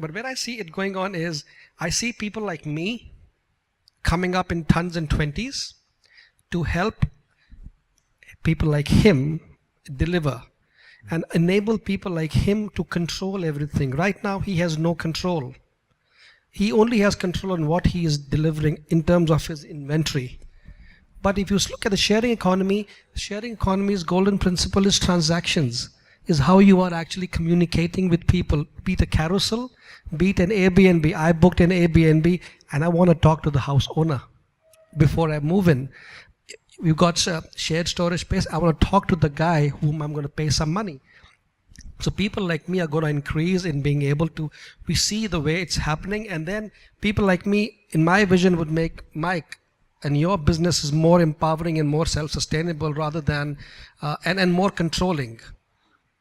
But where I see it going on is, I see people like me coming up in tons and 20s to help people like him deliver and enable people like him to control everything. Right now, he has no control. He only has control on what he is delivering in terms of his inventory. But if you look at the sharing economy's golden principle is transactions, is how you are actually communicating with people, be it a carousel, be it an Airbnb. I booked an Airbnb and I want to talk to the house owner before I move in. We've got shared storage space. I want to talk to the guy whom I'm going to pay some money. So people like me are going to increase in being able to, we see the way it's happening, and then people like me, in my vision, would make Mike and your business is more empowering and more self-sustainable rather than, and more controlling.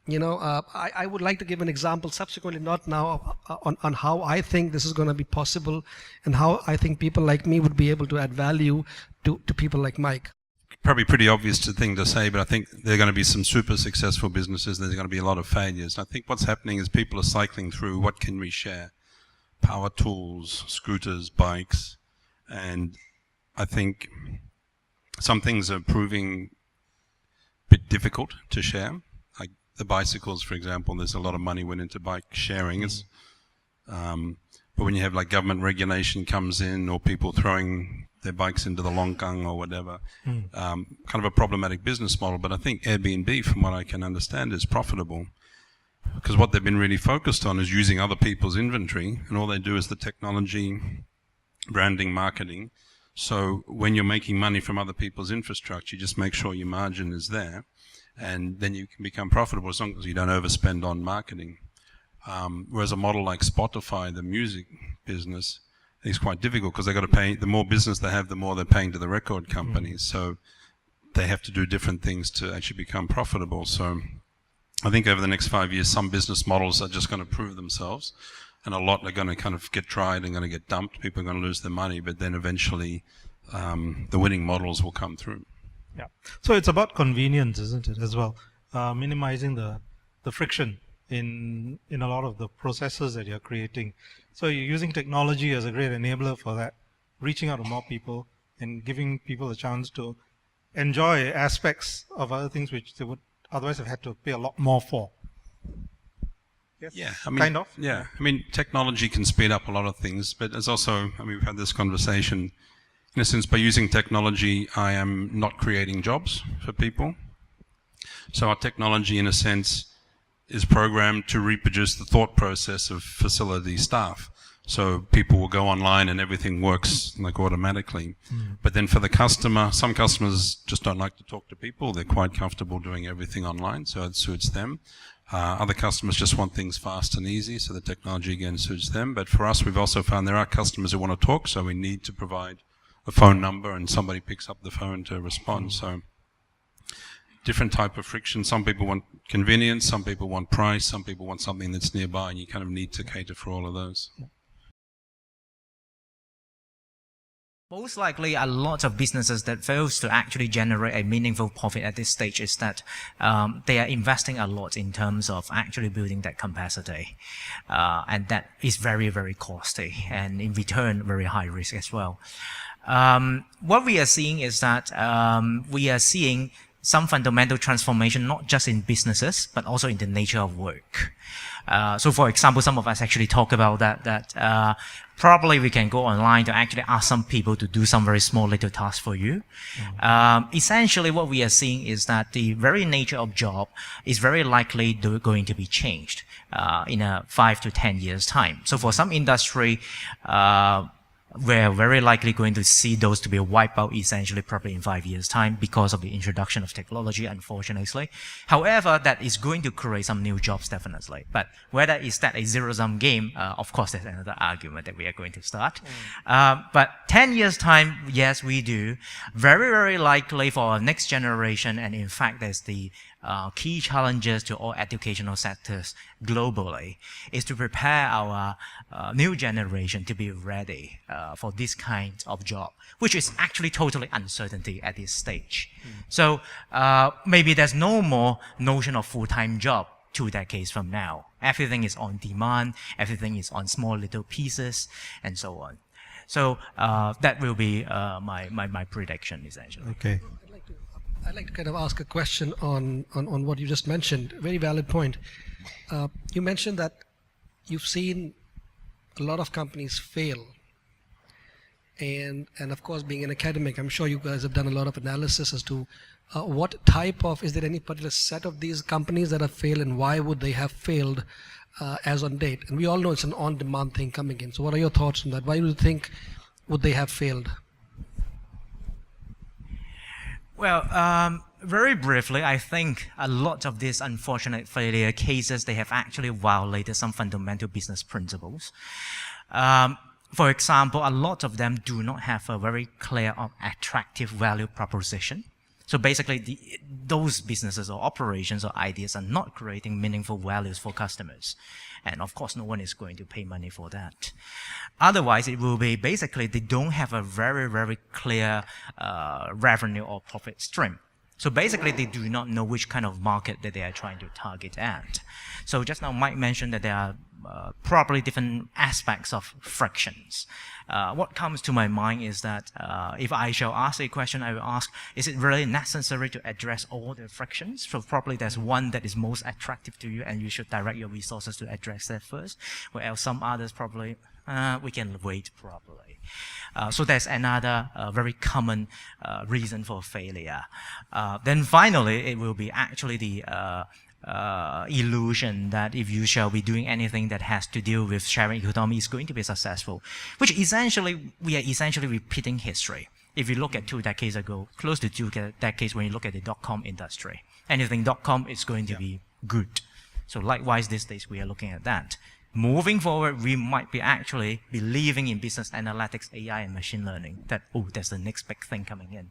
You know, I would like to give an example subsequently, not now, on how I think this is going to be possible and how I think people like me would be able to add value to people like Mike. Probably pretty obvious thing to say, but I think there are going to be some super successful businesses. There's going to be a lot of failures. I think what's happening is people are cycling through what can we share? Power tools, scooters, bikes, and I think some things are proving a bit difficult to share. Like the bicycles, for example, there's a lot of money went into bike sharing. But when you have like government regulation comes in or people throwing their bikes into the longkang or whatever, kind of a problematic business model. But I think Airbnb, from what I can understand, is profitable because what they've been really focused on is using other people's inventory, and all they do is the technology, branding, marketing. So when you're making money from other people's infrastructure, you just make sure your margin is there, and then you can become profitable as long as you don't overspend on marketing. Whereas a model like Spotify, the music business, is quite difficult because they've got to pay. The more business they have, the more they're paying to the record companies. So they have to do different things to actually become profitable. So I think over the next 5 years, some business models are just going to prove themselves, and a lot are going to kind of get tried and going to get dumped. People are going to lose their money, but then eventually the winning models will come through. Yeah. So it's about convenience, isn't it, as well? Minimizing the friction in a lot of the processes that you're creating. So you're using technology as a great enabler for that, reaching out to more people and giving people a chance to enjoy aspects of other things which they would otherwise have had to pay a lot more for. Yes? Yeah, I mean, kind of. Yeah, I mean, technology can speed up a lot of things, but there's also, I mean, we've had this conversation, in a sense, by using technology, I am not creating jobs for people. So our technology, in a sense, is programmed to reproduce the thought process of facility staff. So people will go online and everything works like automatically. But then for the customer, some customers just don't like to talk to people. They're quite comfortable doing everything online, so it suits them. Other customers just want things fast and easy, so the technology again suits them. But for us, we've also found there are customers who want to talk, so we need to provide a phone number and somebody picks up the phone to respond. So different type of friction. Some people want convenience, some people want price, some people want something that's nearby, and you kind of need to cater for all of those. Most likely, a lot of businesses that fails to actually generate a meaningful profit at this stage is that they are investing a lot in terms of actually building that capacity. And that is very, very costly, and in return, very high risk as well. What we are seeing is that we are seeing some fundamental transformation, not just in businesses, but also in the nature of work. So for example, some of us actually talk about that probably we can go online to actually ask some people to do some very small little tasks for you. Essentially, what we are seeing is that the very nature of job is very likely going to be changed in a 5 to 10 years time. So for some industry, we're very likely going to see those to be wiped out essentially probably in 5 years' time because of the introduction of technology, unfortunately. However, that is going to create some new jobs, definitely. But whether is that a zero-sum game, of course, that's another argument that we are going to start. But 10 years' time, yes, we do. Very, very likely for our next generation, and in fact, there's the key challenges to all educational sectors globally, is to prepare our new generation to be ready for this kind of job, which is actually totally uncertainty at this stage. So maybe there's no more notion of full-time job 2 decades from now. Everything is on demand, everything is on small little pieces, and so on. So that will be my prediction, essentially. Okay. I'd like to kind of ask a question on what you just mentioned. Very valid point. You mentioned that you've seen a lot of companies fail. And of course, being an academic, I'm sure you guys have done a lot of analysis as to what type of, is there any particular set of these companies that have failed, and why would they have failed as on date? And we all know it's an on-demand thing coming in. So what are your thoughts on that? Why do you think would they have failed? Well, very briefly, I think a lot of these unfortunate failure cases, they have actually violated some fundamental business principles. For example, a lot of them do not have a very clear or attractive value proposition. So basically, those businesses or operations or ideas are not creating meaningful values for customers. And of course, no one is going to pay money for that. Otherwise, it will be basically they don't have a very, very clear revenue or profit stream. So basically, they do not know which kind of market that they are trying to target at. So just now, Mike mentioned that there are probably different aspects of frictions. What comes to my mind is that if I shall ask a question, I will ask, is it really necessary to address all the frictions? So probably there's one that is most attractive to you, and you should direct your resources to address that first, whereas some others probably we can wait properly. So that's another very common reason for failure. Then finally, it will be actually the illusion that if you shall be doing anything that has to do with sharing economy is going to be successful, which essentially, we are essentially repeating history. If you look at 2 decades ago, close to 2 decades, when you look at the .com industry, anything .com is going to be good. So likewise, these days, we are looking at that. Moving forward, we might be actually believing in business analytics, AI, and machine learning, that, oh, that's the next big thing coming in.